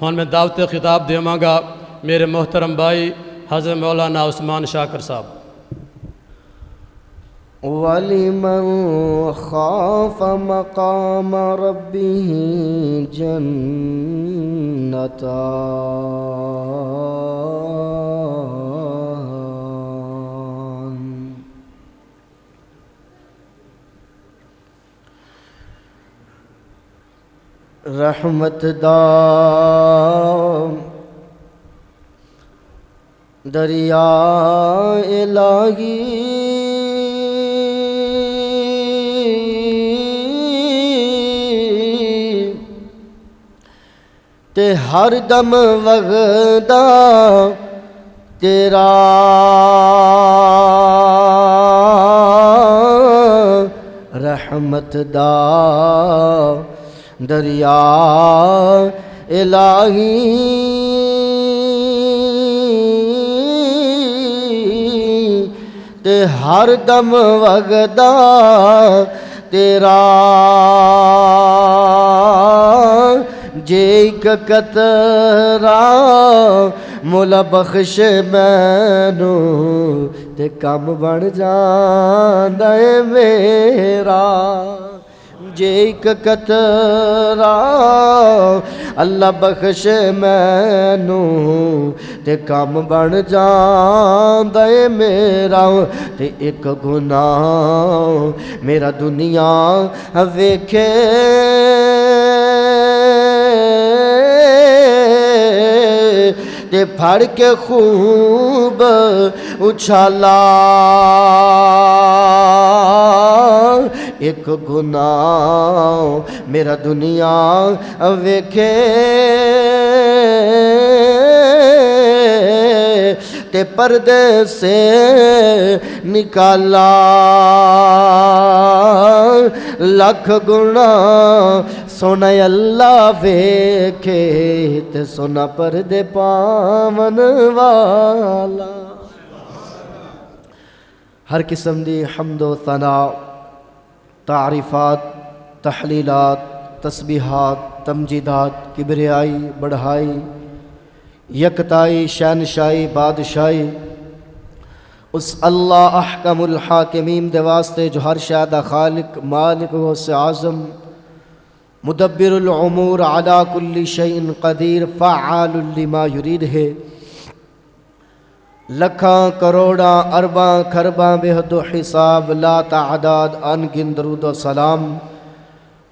ہن میں دعوت خطاب دیواں گا میرے محترم بھائی حضرت مولانا عثمان شاکر صاحب۔ وَلِمَنْ خَافَ مَقَامَ رَبِّهِ جَنَّتَانِ۔ رحمت دا دریا الہی تے ہر دم وغدا تیرا رحمت دا دریا الہی تے ہر دم وغدا تیرا جے ایک قطرہ مولا بخش مینو تے کم بن جاندا اے میرا جے ایک قطرہ اللہ بخش مینو تے کم بن جاندا اے میرا تے ایک گناہ میرا دنیا ویکھے تے پھڑ کے خوب اچھالا ایک گناہ میرا دنیا ویکھے تے پردے سے نکالا لکھ گناہ سونا اللہ ویکھے تے سونا پردے پاون والا۔ ہر قسم دی حمد و ثناء تعریفات تحلیلات تسبیحات تمجیدات کبریائی بڑھائی یکتائی شہنشاہی بادشاہی اس اللہ احکم الحاکمین دے واسطے جو ہر شے دا خالق مالک غوث اعظم مدبر الامور علی کل شیء قدیر فعال لما یرید ہے۔ لکھاں کروڑاں ارباں کھرباں بے حد و حساب لا تعداد ان گن درود و سلام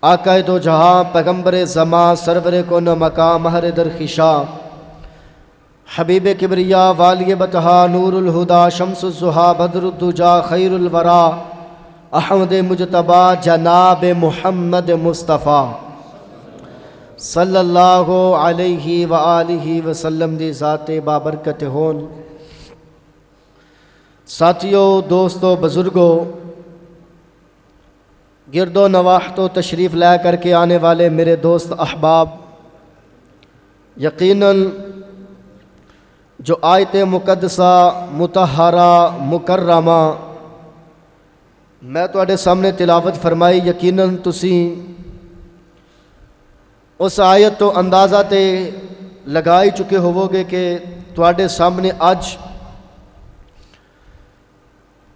آقا دو جہاں پیغمبر زمان سرور کن مقام مہر درخشاں حبیب کبریا والی بتہا نور الہدا شمس الضحا بدر الدجا خیر الورا احمد مجتبی جناب محمد مصطفیٰ صلی اللہ علیہ وآلہ وسلم دی ذات بابرکت ہون۔ ساتھیوں دوستوں بزرگوں گرد و نواحت و تشریف لے کر کے آنے والے میرے دوست احباب، یقیناً جو آیت مقدسہ مطہرہ مکرمہ میں تواڈے سامنے تلاوت فرمائی، یقیناً تسی اس آیت تو اندازہ تے لگائی چکے ہوو گے کہ تواڈے سامنے اج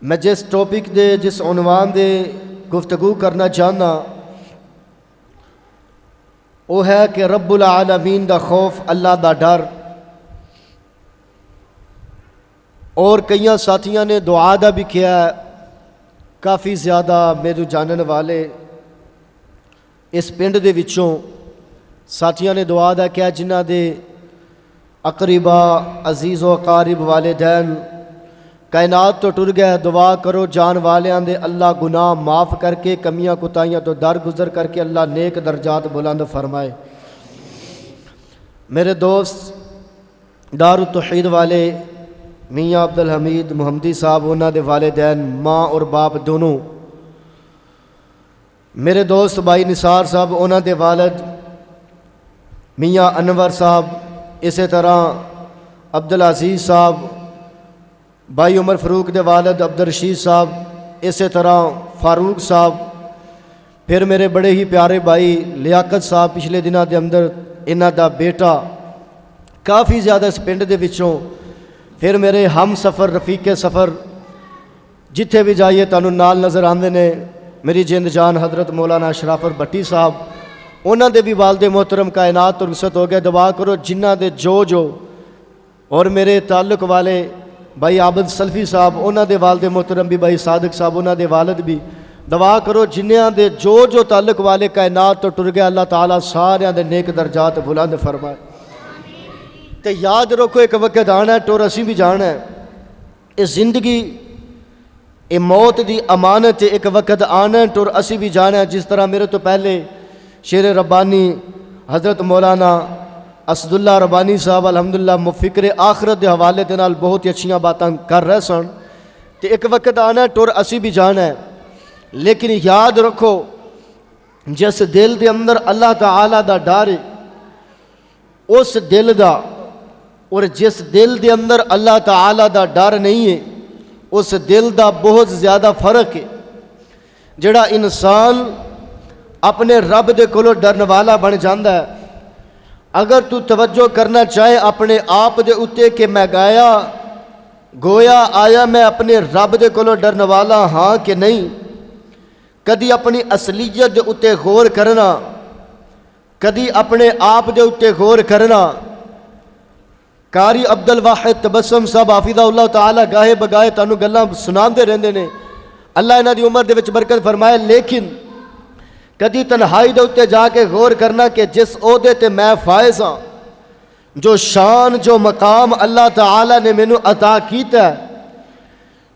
میں جس ٹاپک دے جس عنوان دے گفتگو کرنا چاہنا وہ ہے کہ رب العالمین دا خوف، اللہ دا ڈر۔ اور کئی ساتھیاں نے دعا دا بھی کیا ہے، کافی زیادہ میرے جانن والے اس پنڈ دے وچوں ساتھیاں نے دعا دا کیا جنہ دے اقربا عزیز و اقارب والدین کائنات تو ٹر گئے، دعا کرو جان والیاں دے اللہ گناہ معاف کر کے کمیاں کوتاہیاں تو درگزر کر کے اللہ نیک درجات بلند فرمائے۔ میرے دوست دار التوحید والے میاں عبدالحمید محمدی صاحب انہاں دے والدین ماں اور باپ دونوں، میرے دوست بھائی نثار صاحب انہاں دے والد میاں انور صاحب، اسی طرح عبدالعزیز صاحب بھائی عمر فاروق دے والد عبدالرشید صاحب، اسی طرح فاروق صاحب، پھر میرے بڑے ہی پیارے بھائی لیاقت صاحب پچھلے دنوں دے اندر انہاں دا بیٹا کافی زیادہ اس پنڈ دے وچوں پھر میرے ہم سفر رفیق سفر جتھے بھی جائیے تانوں نال نظر آندے نے، میری جند جان حضرت مولانا اشرف بٹی صاحب، انہاں دے بھی والد محترم کائنات اور رخصت ہو گئے. دعا کرو جنہاں دے جو اور میرے تعلق والے بھائی عابد سلفی صاحب، انہاں دے والد محترم بھی بھائی صادق صاحب، انہاں دے والد بھی، دعا کرو جنہاں دے جو تعلق والے کائنات تو ٹر گئے، اللہ تعالیٰ سارے دے نیک درجات بلند فرمائے. تے یاد رکھو ایک وقت آنا ہے ٹور اسی بھی جانا ہے. اے زندگی اے موت دی امانت ہے، ایک وقت آنا ہے ٹور اسی بھی جانا ہے. جس طرح میرے تو پہلے شیر ربانی حضرت مولانا اسد اللہ ربانی صاحب الحمدللہ مفکر آخرت دے حوالے دے نال بہت ہی اچھیاں باتاں کر رہے سن. تے ایک وقت آنا ہے ٹور اسی بھی جانا ہے. لیکن یاد رکھو جس دل دے اندر اللہ تعالیٰ دا ڈر ہے، اس دل دا اور جس دل دے اندر اللہ تعالیٰ دا ڈر نہیں ہے، اس دل دا بہت زیادہ فرق ہے. جڑا انسان اپنے رب دے کولو ڈرن والا بن جاندا ہے، اگر تو توجہ کرنا چاہے اپنے آپ دے اتے کہ میں گویا آیا میں اپنے رب دے کولو ڈرن والا ہاں کہ نہیں، کدی اپنی اصلیت دے اتے غور کرنا، کدی اپنے آپ دے اتے غور کرنا. قاری عبد الواحد تبسم صاحب حافظہ اللہ تعالیٰ گاہے بگاہے تانوں گلاں سناندے رہندے نے، اللہ انہاں دی عمر دے وچ برکت فرمائے. لیکن کدی تنہائی دے اتے جا کے غور کرنا کہ جس عہدے تے میں فائز ہاں، جو شان جو مقام اللہ تعالیٰ نے مینوں عطا کیتا ہے،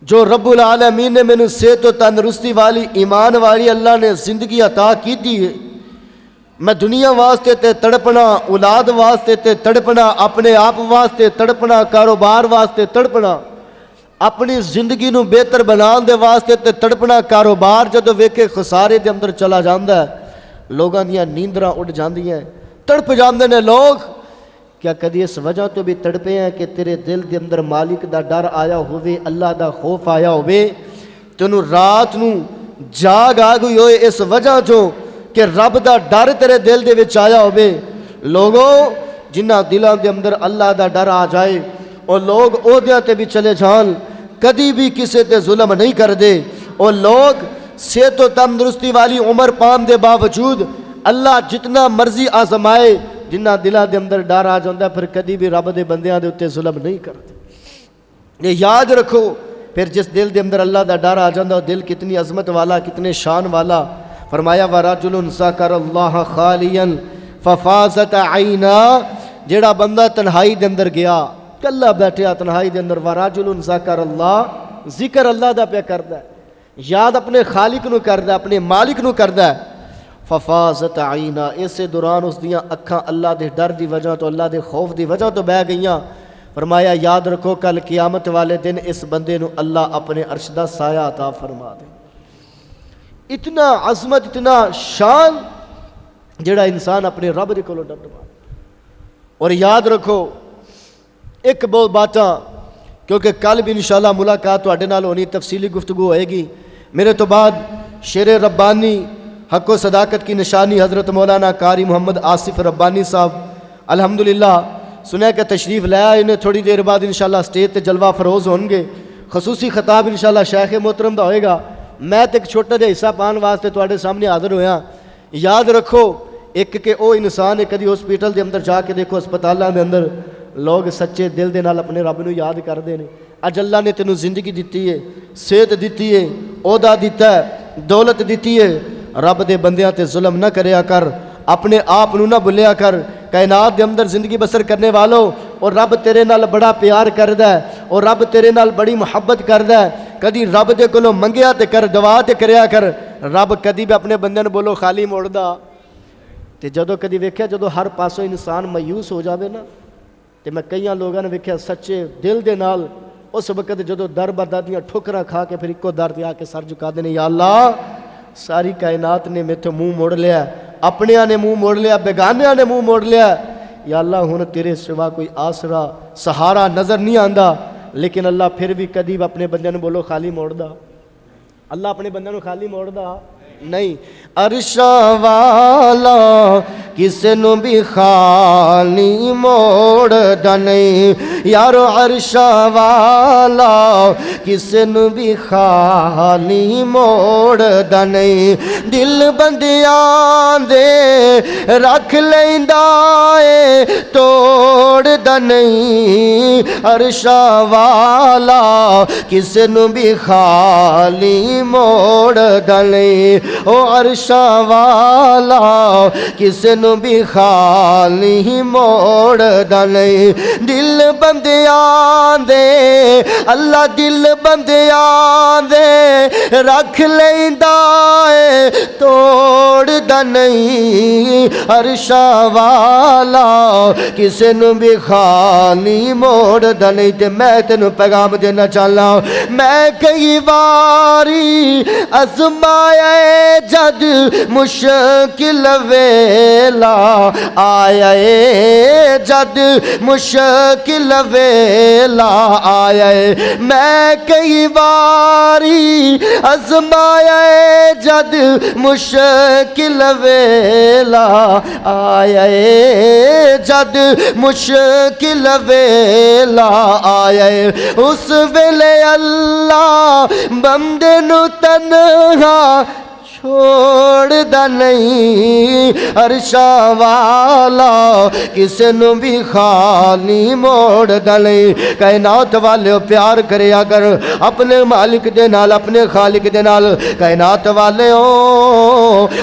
جو رب العالمین نے مینوں صحت و تندرستی والی ایمان والی اللہ نے زندگی عطا کیتی ہے، میں دنیا واسطے تے تڑپنا، اولاد واسطے تے تڑپنا، اپنے آپ واسطے تڑپنا، کاروبار واسطے تڑپنا، اپنی زندگی نو بہتر بنان دے واسطے تے تڑپنا. کاروبار جدو ویکھے خسارے دے اندر چلا جاندا ہے، لوگاں دیاں نیندراں اٹھ جاندیاں، تڑپ جاندے نے لوگ. کیا کدی اس وجہ تو بھی تڑپے ہیں کہ تیرے دل دے اندر مالک دا ڈر آیا ہوئے، اللہ دا خوف آیا ہوئے، تینوں رات نو جاگ آ گئی ہوئے اس وجہ جو کہ رب دا ڈر تیرے دل دے وچ آیا ہوئے. لوگوں جنہاں دلاں دے اندر اللہ دا ڈر آ جائے اور لوگ عہدیاں تے بھی چلے جان، کدی بھی کسے تے ظلم نہیں کر دے، اور لوگ صحت و تندرستی والی عمر پان دے باوجود اللہ جتنا مرضی آزمائے، جنہاں دلاں دے اندر ڈر آ جاندا پھر کدی بھی رب دے بندیاں دے اتے ظلم نہیں کرتے. یہ یاد رکھو پھر جس دل دے اندر اللہ دا ڈر آ جاندا وہ دل کتنی عظمت والا، کتنے شان والا. فرمایا وَرَجُلٌ ذَكَرَ اللَّهَ خَالِيًا فَفَازَتْ عَيْنَاهُ، جیڑا بندہ تنہائی دے اندر گیا، کلا بیٹھیا تنہائی دے اندر، وَرَجُلٌ ذَكَرَ اللَّهَ، ذکر اللہ دا پہ کردا ہے، یاد اپنے خالق نو کردا ہے، اپنے مالک نو کردا ہے. فَفَازَتْ عَيْنَاهُ، اس دوران اس دیاں اکھاں اللہ دے ڈر دی وجہ تو، اللہ دے خوف دی وجہ تو بہ گئیاں. فرمایا یاد رکھو کل قیامت والے دن اس بندے نو اللہ اپنے عرش دا سایہ عطا فرما دے. اتنا عظمت، اتنا شان جڑا انسان اپنے رب دے کولوں ڈردا. اور یاد رکھو ایک بہت باتاں، کیونکہ کل بھی انشاءاللہ ملاقات تواڈے نال ہونی، تفصیلی گفتگو ہوئے گی. میرے تو بعد شیر ربانی حق و صداقت کی نشانی حضرت مولانا قاری محمد آصف ربانی صاحب الحمدللہ سنیا کہ تشریف لیا، انہیں تھوڑی دیر بعد انشاءاللہ اسٹیج تے جلوہ فروز ہون گے. خصوصی خطاب انشاءاللہ شیخ محترم دا ہوئے گا. میں تے ایک چھوٹا جہا حصہ پان واسطے تواڈے سامنے حاضر ہویا. یاد رکھو ایک کہ او انسان ہے، کدی ہاسپیٹل دے اندر جا کے دیکھو، ہسپتالاں دے اندر لوگ سچے دل دے نال اپنے رب نو یاد کردے نے. اج اللہ نے تینوں زندگی دیتی ہے، صحت دیتی ہے، عہدہ دیتا ہے، دولت دیتی ہے. رب دے بندیاں تے ظلم نہ کریا کر، اپنے آپ نو نہ بھلیا کر. کائنات دے اندر زندگی بسر کرنے والوں، اور رب تیرے نال بڑا پیار کردا ہے، اور رب تیرے نال بڑی محبت کردا ہے. کدی رب دے کولوں منگیا تے کر، دعا تے کریا کر. رب کدی بھی اپنے بندیاں نو بولو خالی موڑدا. تے جدو کدی ویکھیا جدو ہر پاسوں انسان مایوس ہو جاوے نا، تے میں کئیاں لوگاں نے ویکھیا سچے دل دے نال اس وقت جدو در بدر دیاں ٹھوکراں کھا کے پھر اکو در تے آ کے سر جھکا دے نے، یا اللہ ساری کائنات نے میتھوں منہ موڑ لیا، اپنیاں نے منہ موڑ لیا، بیگانیاں نے منہ موڑ لیا. یا اللہ ہن تیرے سوا کوئی آسرا سہارا نظر نہیں آندا. لیکن اللہ پھر بھی کدی بھی اپنے بندیاں نو بولو خالی موڑدا. اللہ اپنے بندیاں نو خالی موڑدا نہیں. عرشاں والا ਕਿਸੇ ਨੂੰ ਵੀ ਖਾਲੀ ਮੋੜਦਾ ਨਹੀਂ ਯਾਰੋ ਅਰਸ਼ਾਂ ਵਾਲਾ ਕਿਸੇ ਨੂੰ ਵੀ ਖਾਲੀ ਮੋੜਦਾ ਨਹੀਂ ਦਿਲ ਬੰਦਿਆਂ ਦੇ ਰੱਖ ਲੈਂਦਾ ਏ ਤੋੜਦਾ ਨਹੀਂ ਅਰਸ਼ਾਂ ਵਾਲਾ ਕਿਸੇ ਨੂੰ ਵੀ ਖਾਲੀ ਮੋੜਦਾ ਨਹੀਂ ਉਹ ਅਰਸ਼ਾਂ ਵਾਲਾ ਕਿਸੇ ਨੂੰ ਵੀ ਖਾਲੀ ਮੋੜਦਾ ਨਹੀਂ ਦਿਲ ਬੰਦਿਆਂ ਦੇ ਅੱਲਾ ਦਿਲ ਬੰਦਿਆਂ ਦੇ ਰੱਖ ਲੈਂਦਾ ਏ ਤੋੜਦਾ ਨਹੀਂ ਅਰਸ਼ਾਂ ਵਾਲਾ ਕਿਸੇ ਨੂੰ ਵੀ ਖਾਲੀ ਮੋੜਦਾ ਨਹੀਂ ਤੇ ਮੈਂ ਤੈਨੂੰ ਪੈਗਾਮ ਦੇਣਾ ਚਾਹੁੰਦਾ ਮੈਂ ਕਈ ਵਾਰੀ ਅਜ਼ਮਾਇਆ ਜਦ ਮੁਸ਼ਕਿਲ ਵੇਲਾ ਆਇਆ ਏ ਜਦ ਮੁਸ਼ਕਿਲ ਵੇਲਾ ਆਇਆ ਏ ਮੈਂ ਕਈ ਵਾਰੀ ਅਜ਼ਮਾਇਆ ਜਦ ਮੁਸ਼ਕਿਲ ਵੇਲਾ ਆਇਆ ਏ ਜਦ ਮੁਸ਼ਕਿਲ ਵੇਲਾ ਆਇਆ ਏ ਉਸ ਵੇਲੇ ਅੱਲਾ ਬੰਦੇ ਨੂੰ ਤਨਹਾ ਛੋੜਦਾ ਨਹੀਂ ਅਰਸ਼ਾਂ ਵਾਲਾ ਕਿਸੇ ਨੂੰ ਵੀ ਖਾਲੀ ਮੋੜਦਾ ਨਹੀਂ ਕਾਇਨਾਤ ਵਾਲਿਓ ਪਿਆਰ ਕਰਿਆ ਕਰ ਆਪਣੇ ਮਾਲਿਕ ਦੇ ਨਾਲ ਆਪਣੇ ਖਾਲਿਕ ਦੇ ਨਾਲ ਕਾਇਨਾਤ ਵਾਲਿਓ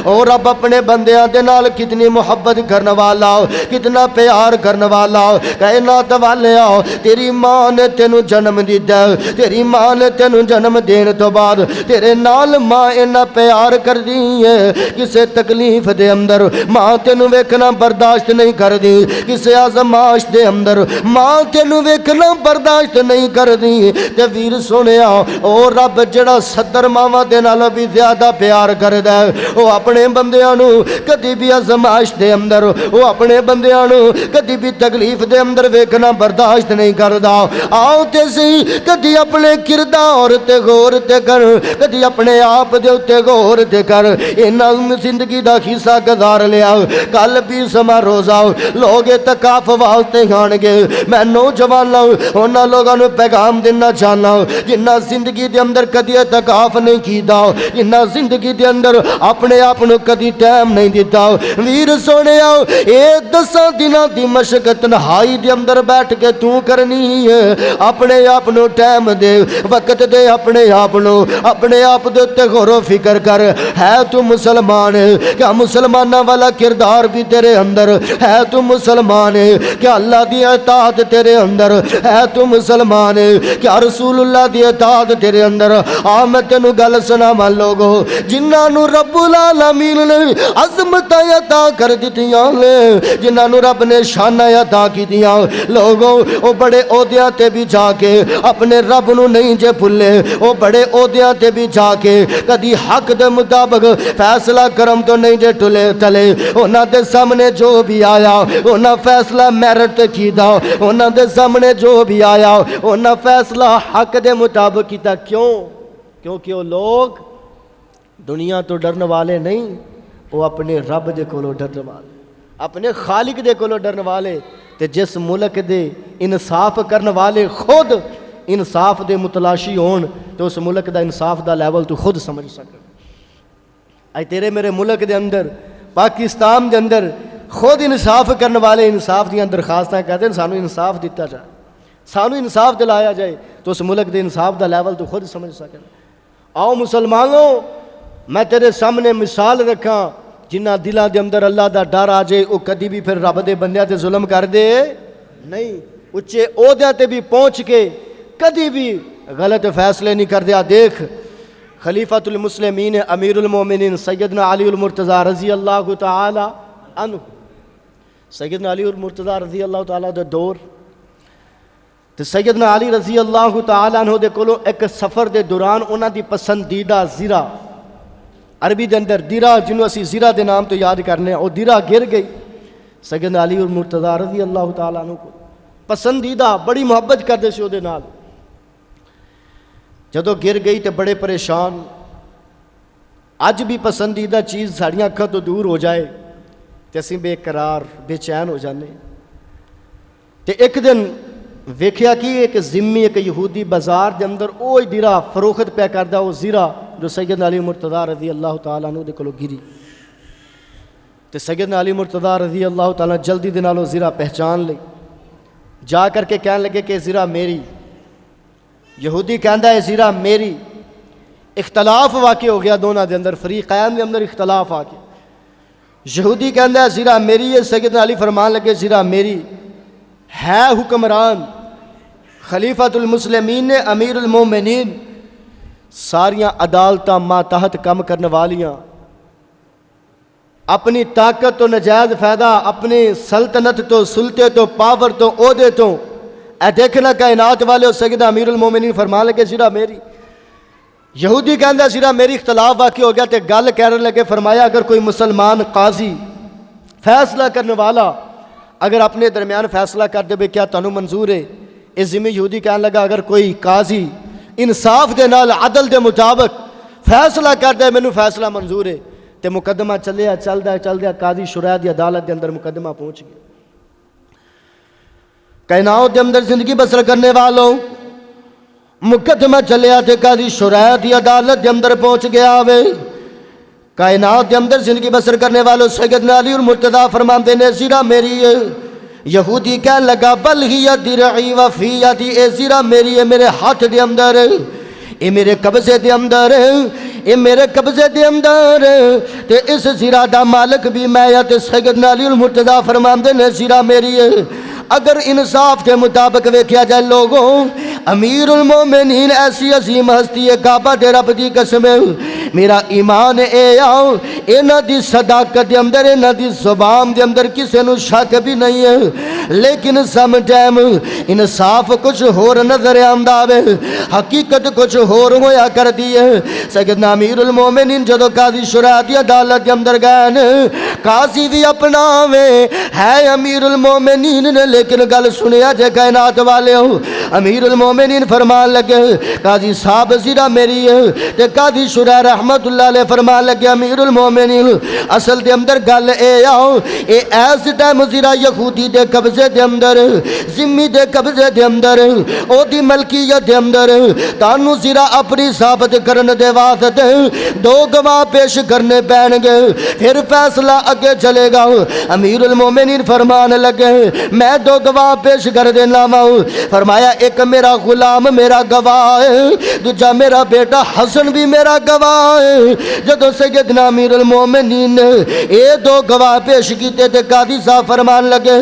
ਉਹ ਰੱਬ ਆਪਣੇ ਬੰਦਿਆਂ ਦੇ ਨਾਲ ਕਿਤਨੀ ਮੁਹੱਬਤ ਕਰਨ ਵਾਲਾ ਕਿਤਨਾ ਪਿਆਰ ਕਰਨ ਵਾਲਾ ਕਾਇਨਾਤ ਵਾਲਿਓ ਤੇਰੀ ਮਾਂ ਨੇ ਤੈਨੂੰ ਜਨਮ ਦਿੱਤਾ ਤੇਰੀ ਮਾਂ ਨੇ ਤੈਨੂੰ ਜਨਮ ਦੇਣ ਤੋਂ ਬਾਅਦ ਤੇਰੇ ਨਾਲ ਮਾਂ ਇੰਨਾ ਪਿਆਰ ਕਰਦੀ ਹੈ ਕਿਸੇ ਤਕਲੀਫ ਦੇ ਅੰਦਰ ਮਾਂ ਤੈਨੂੰ ਵੇਖਣਾ ਬਰਦਾਸ਼ਤ ਨਹੀਂ ਕਰਦੀ ਕਿਸੇ ਆਜ਼ਮਾਇਸ਼ ਦੇ ਅੰਦਰ ਮਾਂ ਤੈਨੂੰ ਵੇਖਣਾ ਬਰਦਾਸ਼ਤ ਨਹੀਂ ਕਰਦੀ ਤੇ ਵੀਰ ਸੁਣਿਆ ਉਹ ਰੱਬ ਜਿਹੜਾ 70 ਮਾਵਾਂ ਦੇ ਨਾਲੋਂ ਵੀ ਜ਼ਿਆਦਾ ਪਿਆਰ ਕਰਦਾ ਉਹ ਆਪਣੇ ਬੰਦਿਆਂ ਨੂੰ ਕਦੀ ਵੀ ਆਜ਼ਮਾਇਸ਼ ਦੇ ਅੰਦਰ ਉਹ ਆਪਣੇ ਬੰਦਿਆਂ ਨੂੰ ਕਦੀ ਵੀ ਤਕਲੀਫ ਦੇ ਅੰਦਰ ਵੇਖਣਾ ਬਰਦਾਸ਼ਤ ਨਹੀਂ ਕਰਦਾ ਆਓ ਤੇ ਸਹੀ ਕਦੀ ਆਪਣੇ ਕਿਰਦਾਰ ਤੇ ਗੌਰ ਤੇ ਕਰ ਕਦੀ ਆਪਣੇ ਆਪ ਦੇ ਉੱਤੇ ਗੌਰ ਤੇ ਕਰ ਇਹਨਾਂ ਜ਼ਿੰਦਗੀ ਦਾ ਹਿੱਸਾ ਗੁਜ਼ਾਰ ਲਿਆ ਕੱਲ ਵੀ ਸਮਾਂ ਰੋਜ਼ਾ ਲੋਗ ਇਤਕਾਫ ਵਾਸਤੇ ਆਣਗੇ ਮੈਂ ਨੌਜਵਾਨਾਂ ਉਹਨਾਂ ਲੋਕਾਂ ਨੂੰ ਪੈਗਾਮ ਦੇਣਾ ਚਾਹੁੰਦਾ ਜਿਨ੍ਹਾਂ ਜ਼ਿੰਦਗੀ ਦੇ ਅੰਦਰ ਕਦੀ ਇਤਕਾਫ ਨਹੀਂ ਕੀਤਾ ਜਿਨ੍ਹਾਂ ਜ਼ਿੰਦਗੀ ਦੇ ਅੰਦਰ ਆਪਣੇ ਆਪ ਨੂੰ ਕਦੀ ਟਾਈਮ ਨਹੀਂ ਦਿੱਤਾ ਵੀਰ ਸੋਹਣਿਆ ਇਹ 10 ਦਿਨਾਂ ਦੀ ਮਸ਼ਕ ਤਨਹਾਈ ਦੇ ਅੰਦਰ ਬੈਠ ਕੇ ਤੂੰ ਕਰਨੀ ਹੈ ਆਪਣੇ ਆਪ ਨੂੰ ਟਾਈਮ ਦੇ ਵਕਤ ਦੇ ਆਪਣੇ ਆਪ ਨੂੰ ਆਪਣੇ ਆਪ ਦੇ ਉੱਤੇ ਗੌਰ ਫਿਕਰ ਕਰ ہے تو مسلمان ہے کیا مسلمانہ والا کردار بھی تیرے اندر ہے تو مسلمان ہے کیا اللہ دی اطاعت تیرے اندر ہے تو مسلمان ہے کیا رسول اللہ دی اطاعت تیرے اندر میں تینوں گل سناواں لوگو جنہاں نو رب العالمین نے عظمتاں عطا کر دتیاں نے جنہاں نو رب نے شاناں عطا کیتیاں لوگو او بڑے عہدیاں تے بھی جا کے اپنے رب نو نہیں جے بھولے او بڑے عہدیاں تے بھی جا کے کدی حق دے مطابق فیصلہ کرم تو نہیں جے ٹلے تلے انہاں دے سامنے جو بھی آیا انہاں فیصلہ میرٹ کیتا انہاں دے سامنے جو بھی آیا انہاں فیصلہ حق دے مطابق کیتا کیوں کیونکہ وہ لوگ دنیا تو ڈرنے والے نہیں وہ اپنے رب دے کولو ڈرنے والے اپنے خالق دے کولو ڈرنے والے تے جس ملک دے انصاف کرنے والے خود انصاف دے متلاشی ہون تو اس ملک دا انصاف دا لیول تو خود سمجھ سکے اے تیرے میرے ملک دے اندر پاکستان دے اندر خود انصاف کرنے والے انصاف دیاں درخواستاں کہتے ہیں سانو انصاف دیتا جائے سانو انصاف دلایا جائے تو اس ملک دے انصاف دا لیول تو خود سمجھ سکے آؤ مسلمانوں میں تیرے سامنے مثال رکھاں جنہ دلاں دے اندر اللہ دا ڈر آ جائے وہ کدی بھی پھر رب دے بندیاں تے ظلم کر دے نہیں اچھے عہدیاں تے بھی پہنچ کے کدی بھی غلط فیصلے نہیں کر دیا دیکھ خلیفۃ المسلمین امیر المومنین سیدنا علی المرتضیٰ رضی اللہ تعالی عنہ سیدنا علی المرتضیٰ رضی اللہ تعالی دے دور تے سیدنا علی رضی اللہ تعالی عنہ دے کولوں ایک سفر دے دوران انہاں دی پسندیدہ زیرہ عربی دے اندر دیرہ جنوں اسی زیرہ دے نام تو یاد کرنے او دیرہ گر گئی سیدنا علی المرتضیٰ رضی اللہ تعالی عنہ کو پسندیدہ بڑی محبت کردے سی او دے نال جدو گر گئی تے بڑے پریشان اج بھی پسندیدہ چیز ساڑیاں اکھاں تو دور ہو جائے تے اسی بے قرار بے چین ہو جانے. تے ایک دن ویکھیا کہ ذمی ایک یہودی بازار دے اندر اوہی زیرہ فروخت پہ کردا، وہ زیرہ جو سیدنا علی مرتضیٰ رضی اللہ تعالیٰ عنہ دے کولوں گری. تے سیدنا علی مرتضیٰ رضی اللہ تعالیٰ جلدی دے نال وہ زیرہ پہچان لئی، جا کر کے کہنے لگے کہ زیرہ میری. یہودی کہندا ہے زیرہ میری. اختلاف واقع ہو گیا دونوں دے اندر، فریقین دے اندر اختلاف آ گیا. یہودی کہندا ہے زیرہ میری ہے، سیدنا علی فرمان لگے زیرہ میری ہے. حکمران خلیفۃ المسلمین نے، امیر المومنین، ساریاں عدالتاں ماتحت کم کرنے والیاں، اپنی طاقت تو نجائز فائدہ، اپنی سلطنت تو سلطے تو پاور تو عہدے تو اے دیکھنا کائنات والے ہو. سیدنا امیر المومنین فرمان لگے زیرہ میری. یہودی کہندا زیرہ میری. اختلاف واقع ہو گیا تے گل کہنے لگے، فرمایا اگر کوئی مسلمان قاضی فیصلہ کرنے والا اگر اپنے درمیان فیصلہ کر دے بے کیا تانوں منظور ہے؟ اس ذمہ یہودی کہنے لگا اگر کوئی قاضی انصاف دے نال عدل دے مطابق فیصلہ کر دے مینوں فیصلہ منظور ہے. تے مقدمہ چلدا قاضی شرح دی عدالت دے اندر مقدمہ پہنچ گیا. کائنات دے اندر زندگی بسر کرنے والوں مقدمہ چلیا تے قاضی شرح دی عدالت دے اندر پہنچ گیا وے. کائنات دے اندر زندگی بسر کرنے والوں سیدنا علی اور مرتضیٰ فرماندے نے زیرہ میری ہے. یہودی کہنے لگا بل ہی درعی و فی یدی، اے زیرہ میری ہے، میرے ہاتھ دے اندر ہے، اے میرے قبضے دے اندر ہے، اے میرے قبضے دے اندر ہے. تے اس زیرہ دا مالک بھی میں یا. تے سیدنا علی اور مرتضیٰ فرماندے نے زیرہ میری ہے. اگر انصاف کے مطابق ویکھیا جائے لوگوں، امیر المومنین ایسی عظیم ہستی ہے، کعبہ دے رب دی قسم ہے، میرا ایمان اے آؤ انہاں دی صداقت دے اندر، انہاں دی زبان دے اندر کسے نو شک بھی نہیں ہے. لیکن سم ٹائم انصاف کچھ ہور نظر آندا وے، حقیقت کچھ ہور ہویا کر دی ہے. سیدنا امیر المومنین جدو قاضی شرح دی عدالت دے اندر گئے، قاضی بھی اپنا وے ہے امیر المومنین نے، لیکن گل سنیا جے کائنات والے ہو. امیر المومنین فرمان لگے قاضی صاحب زیرہ میری ہے. تے قاضی شرح رحمت اللہ علیہ فرمان لگے امیر المومنین اصل دے اندر گل اے آؤ اے ایس ٹائم زیرہ یہودی دے قبضے دے اندر، ذمی دے قبضے دے اندر، او دی ملکیت دے اندر. تانوں زیرہ اپنی ثابت کرنے دے واسطے دو گواہ پیش کرنے پین گے، پھر فیصلہ اگے چلے گا. امیر المومنین فرمان لگے میں دو گواہ پیش کر دینا ہوں. فرمایا ایک میرا غلام میرا گواہ ہے، دوجا میرا بیٹا حسن بھی میرا گواہ ہے. جدو سیدنا امیر المومنین نے اے دو گواہ پیش کیتے تے قاضی صاحب فرمان لگے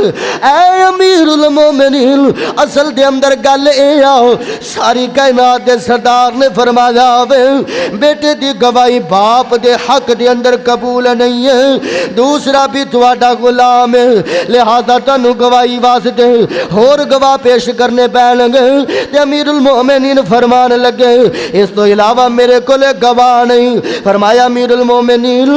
اے امیر المومنین اصل دے اندر گل اے آؤ ساری کائنات دے سردار نے فرمایا بیٹے دی گواہی باپ دے حق دے اندر قبول نہیں ہے، دوسرا بھی تواڈا غلام ہے، لہذا تانوں گواہی واسطے اور گواہ پیش کرنے پین گے. تے امیر المومنین فرمان لگے اس تو علاوہ میرے کولے گواہ نہیں. فرمایا امیر المومنین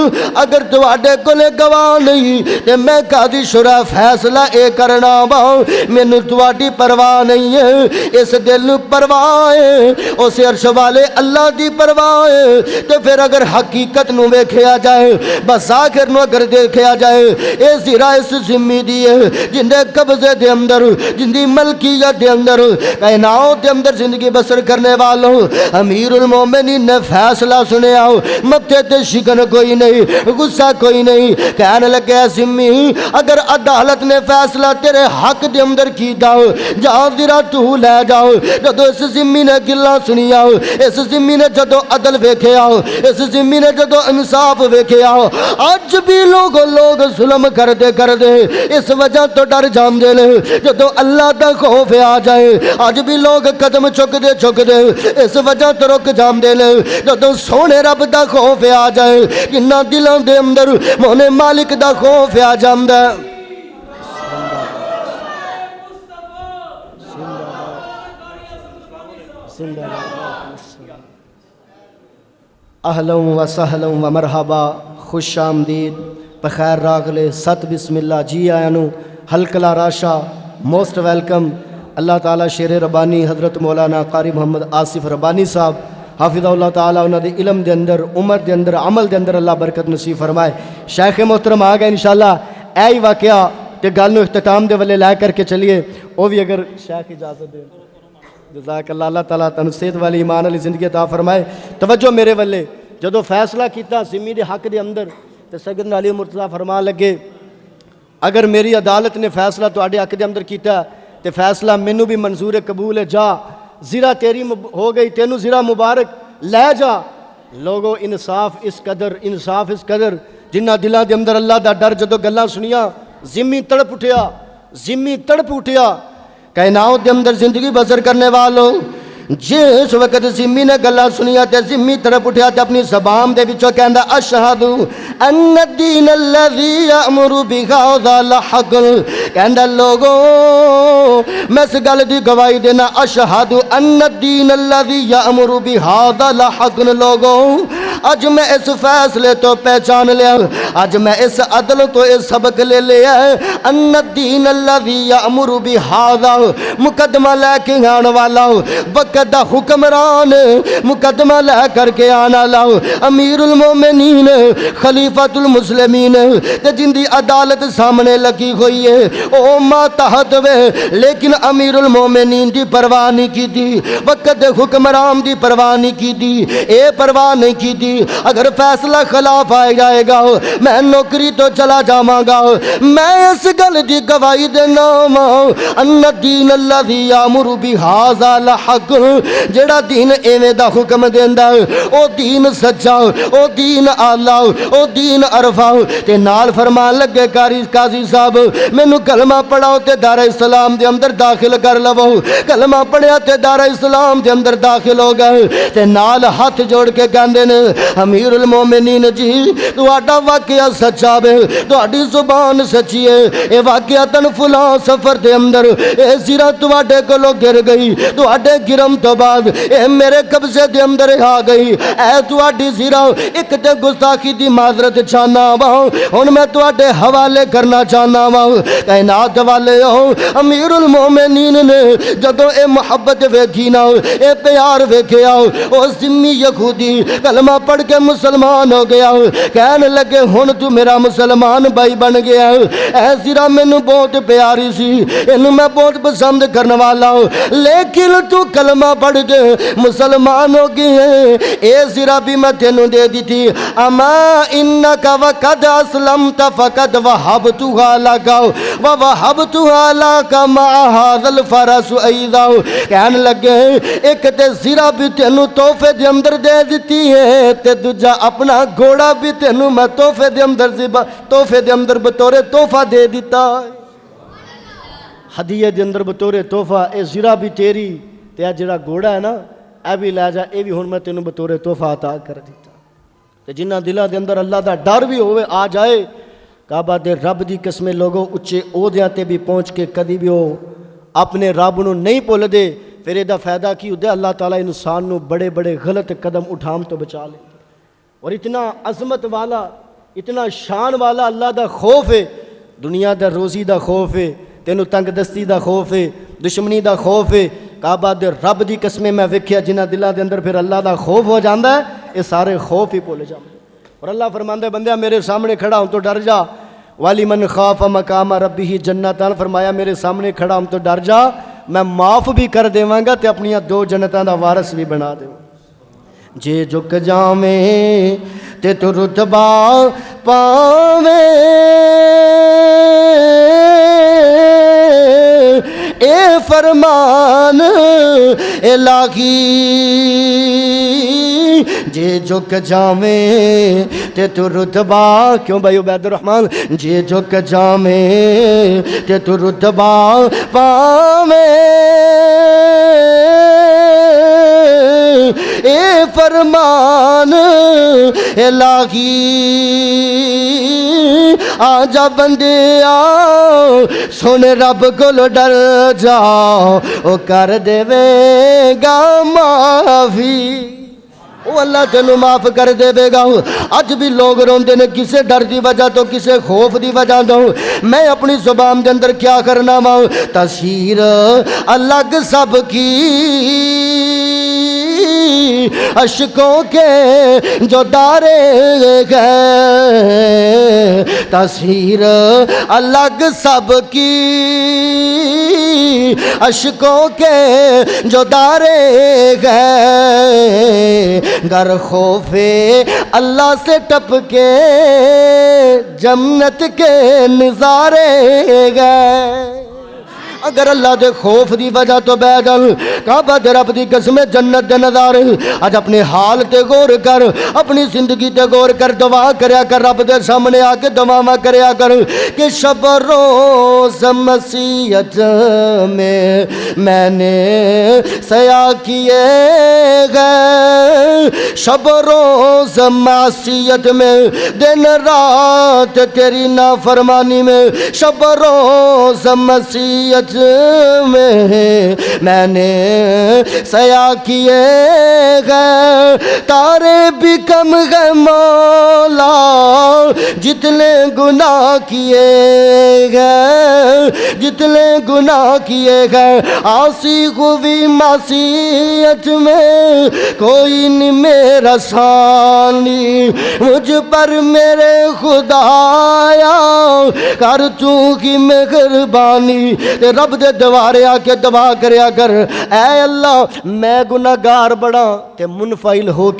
اگر تواڈے کولے گواہ نہیں تے میں قاضی شرح فیصلہ اے کرنا وا، مینوں تواڈی پرواہ نہیں ہے، اس دل نوں پرواہ ہے اس عرش والے اللہ دی پرواہ ہے. تے پھر اگر حقیقت نو ویکھیا جائے، بظاہر نو اگر دیکھیا جائے، اے زیرہ اس ذمی دی ہے جن دے قبضے دے اندر، جن دی ملکیت دے اندر، کائنات دے اندر زندگی بسر کرنے والوں. امیر المومنین نے فیصلہ سنیا، متھے تے شکن کوئی نہیں، غصہ کوئی نہیں. کہنے لگے ذمی اگر عدالت نے فیصلہ تیرے حق دے اندر کیتا جا زیرہ تو لے جاؤ. جدو اس ذمی نے گلا سنیا، اس ذمی نے جدو عدل ویکھیا، اس ذمی نے جدو انصاف ویکھیا، اج بھی لوگ ظلم کر دے اس وجہ تو ڈر جاندے نے جدو اللہ دا خوف آ جائے. اج بھی لوگ قدم چک دے اس وجہ تو رک جاندے نے جدو سونے رب دا خوف آ جائے. جنہ دلوں دے اندر مونے مالک دا خوف آ جاندا ہے. اہلا و سہلا و مرحبا، خوش آمدید، بخیر راغلے، ست بسم اللہ، جی آیا نو، ہلکلا راشا، موسٹ ویلکم. اللہ تعالیٰ شیر ربانی حضرت مولانا قاری محمد آصف ربانی صاحب حافظہ اللہ تعالیٰ انہاں دے علم دے اندر، عمر دے اندر، عمل دے اندر اللہ برکت نصیب فرمائے. شیخ محترم آ گئے انشاءاللہ. اے ہی واقعہ تے گل نو اختتام دے والے لے کر کے چلیے، وہ بھی اگر شیخ اجازت دے۔ جزاک اللہ، اللہ تعالیٰ تنو صحت والی ایمان والی زندگی عطا فرمائے۔ توجہ میرے والے، جدو فیصلہ کیتا ذمہ دے حق دے اندر تے سیدنا علی مرتضیٰ فرمان لگے اگر میری عدالت نے فیصلہ تواڈے حق دے اندر کیتا تے فیصلہ مینوں بھی منظور قبول ہے، جا زرہ تیری ہو گئی، تینوں زرہ مبارک لے جا۔ لوگو انصاف اس قدر جنہ دلاں دے اندر اللہ دا ڈر جدو گلاں سنیاں ذمہ تڑپ اٹھیا کائنات دے اندر زندگی بسر کرنے والوں، جس وقت ذمہ نے گلاں سنیاں تے ذمہ تڑپ اٹھیا تے اپنی زبان دے وچوں کہندا اشہد ان الدین الذی یامر بہذا لحق، کہندا لوگو میں اس گل دی گواہی دینا اشہد ان الدین الذی یامر بہذا لحق، لوگو اج میں اس فیصلے تو پہچان لیا، اج میں اس عدل تو اس سبق لے لیا ہے، ان الدین الذی یامر بہذا، مقدمہ لے کے آن والا وقت دا حکمران، مقدمہ لے کر کے آنا لاؤ امیر المومنین خلیفۃ المسلمین تے جن دی عدالت سامنے لگی ہوئی ہے او ماتحت وے، لیکن امیر المومنین دی پرواہ نہیں کی دی، وقت دے حکمران دی پرواہ نہیں کی دی، اے پرواہ نہیں کی دی اگر فیصلہ خلاف آئے جائے گا میں نوکری تو چلا جاواں گا۔ میں اس گل دی گواہی دینا ان الدین الذی یامر بہذا لحق، جڑا دین ایویں دا حکم دیندا او دین سچا، او دین اعلیٰ، او دین عرفا، تے نال فرمان لگے قاضی صاحب مینوں کلمہ پڑھاؤ تے دار اسلام دے اندر داخل کر لو، کلمہ پڑھیا تے دار اسلام دے اندر داخل ہو گئے تے نال ہاتھ جوڑ کے کہندے نے امیر المومنین جی تہاڈا واقعہ سچا وے، تہاڈی زبان سچی ہے، اے واقعہ تن فلاں سفر دے اندر اے زرہ تہاڈے کولوں گر گئی، تہاڈے گرم تو بعد اے میرے قبضے دے اندر آ گئی، اے تہاڈی زرہ ایک تے گستاخی دی معذرت چاہنا وا، ہن میں تہاڈے حوالے کرنا چاہنا وا کائنات والے ہو۔ امیر المومنین نے جدوں اے محبت ویکھی نا، اے پیار ویکھیا، او ذمی یہودی کلمہ پڑھ کے مسلمان ہو گیا، کہنے لگے ہن تو میرا مسلمان بھائی بن گیا، اے زرہ مینوں بہت پیاری سی، اینوں میں بہت پسند کرنے والا ہوں، لیکن تو کلمہ پڑھ کے مسلمان ہو گئی ہے، اے زرہ بھی میں تینوں دے دی تھی، اما انکا وقد اسلمت فقد وہبتها لک ووہبتها لک مع ھذا الفرس ایضا، کہنے لگے ایک تے زرہ بھی تینوں تحفے دے اندر دے دیتی ہے تے دوجا اپنا گھوڑا بھی تینوں میں تحفے دے اندر بطور تحفہ دے دیتا ہے، ہدیے دے اندر بطور تحفہ، اے زرہ بھی تیری تے اے جڑا گھوڑا ہے نا اے بھی لے جا، اے بھی ہن میں تینوں بطور تحفہ عطا کر دیتا، تے جنہ دلاں دے اندر اللہ دا ڈر بھی ہوئے آ جائے، کعبہ دے رب دی قسمیں لوگوں اچے عہدیاں تے بھی پہنچ کے کدی بھی ہو اپنے رب نو نہیں بھول دے، پھر یہ دا فائدہ کی ہوتا ہے اللہ تعالیٰ انسان نو بڑے بڑے غلط قدم اٹھام تو بچا لے، اور اتنا عظمت والا اتنا شان والا اللہ دا خوف ہے، دنیا دا روزی دا خوف ہے، تینوں تنگ دستی دا خوف ہے، دشمنی دا خوف ہے، کعبہ دے رب دی قسمیں میں ویکھیا جنہ دلاں دے اندر پھر اللہ دا خوف ہو جاندا ہے، یہ سارے خوف ہی بھول جاندے، اور اللہ فرماندا ہے بندیا میرے سامنے کھڑا ہوں تو ڈر جا، وَلِمَنْ خَافَ مَقَامَ رَبِّهِ جَنَّتَانِ، فرمایا میرے سامنے کھڑا ہوں تو ڈر جا، میں معاف بھی کر دیواں گا تے اپنی 2 جنتاں دا وارث بھی بنا دے، جے جھک جاویں تے تو رتبہ پاویں، اے فرمان الہی، جے جھک جاویں تے تو رتبہ، کیوں بھائی عبید الرحمن، جے جھک جاویں تے تو رتبہ پاویں، اے فرمان الہی، آجا بندیا سن رب کولو ڈر جا، او کر دے گا معافی، وہ اللہ تینوں معاف کر دے گا۔ اج بھی لوگ روندے نے کسے ڈر دی وجہ تو کسے خوف دی وجہ تو، میں اپنی زبان دے اندر کیا کرنا وا، تصویر الگ سب کی اشکوں کے جو دارے گئے، تصویر الگ سب کی اشکوں کے جو دارے گئے، گر خوف اللہ سے ٹپ کے جنت کے نظارے گئے۔ اگر اللہ دے خوف دی وجہ تو بیدل کعبہ دے رب دی قسم جنت دے نظارے، آج اپنے حال تے غور کر، اپنی زندگی تے غور کر، دعا کریا کر، رب دے سامنے آ کے دعا کریا کر کہ شب روز مسیت میں نے سیاہ کیے گئے، شب روز معصیت میں، دن رات تیری نافرمانی میں، شب روز مسیت میں نے سیاہ کیے گئے، تارے بھی کم گئے مولا جتنے گناہ کیے گئے، جتنے گناہ کیے گئے، عاصی ہوئی معصیت میں کوئی نہیں میرا ثانی، مجھ پر میرے خدایا کر تو کی مہربانی۔ رب دے دوارے آ کے دعا کریا کر، اے اللہ میں گناہگار بڑا تے منفعل ہو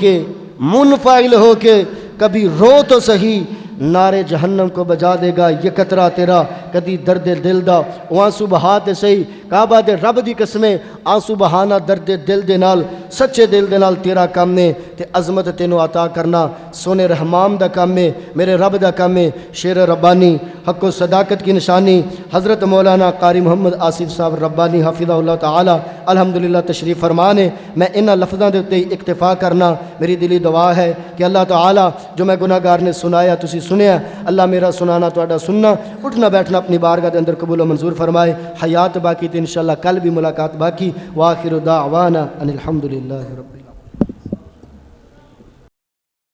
کے کبھی رو تو صحیح، نارے جہنم کو بجا دے گا یہ قطرہ تیرا، کدی درد دل دا او آنسو بہا تے صحیح، کعبہ دے رب دی قسمیں آنسو بہانا درد دل دے نال، سچے دل دے نال تیرا کام ہے، تے عظمت تینوں عطا کرنا سونے رحمان دا کام ہے، میرے رب دا کام ہے۔ شیر ربانی حق و صداقت کی نشانی حضرت مولانا قاری محمد آصف صاحب ربانی حفظہ اللہ تعالی الحمدللہ تشریف فرمانے۔ میں انہاں لفظاں دے اتے اکتفا کرنا میری دلی دعا ہے کہ اللہ تعالی جو میں گناہگار نے سنایا تسی سنیا، اللہ میرا سنانا تہاڈا سننا، اٹھنا بیٹھنا اپنی بارگاہ دے اندر قبول و منظور فرمائے۔ حیات باقی تے انشاءاللہ کل بھی ملاقات باقی۔ وآخر دعوانا ان الحمدللہ رب العالمین۔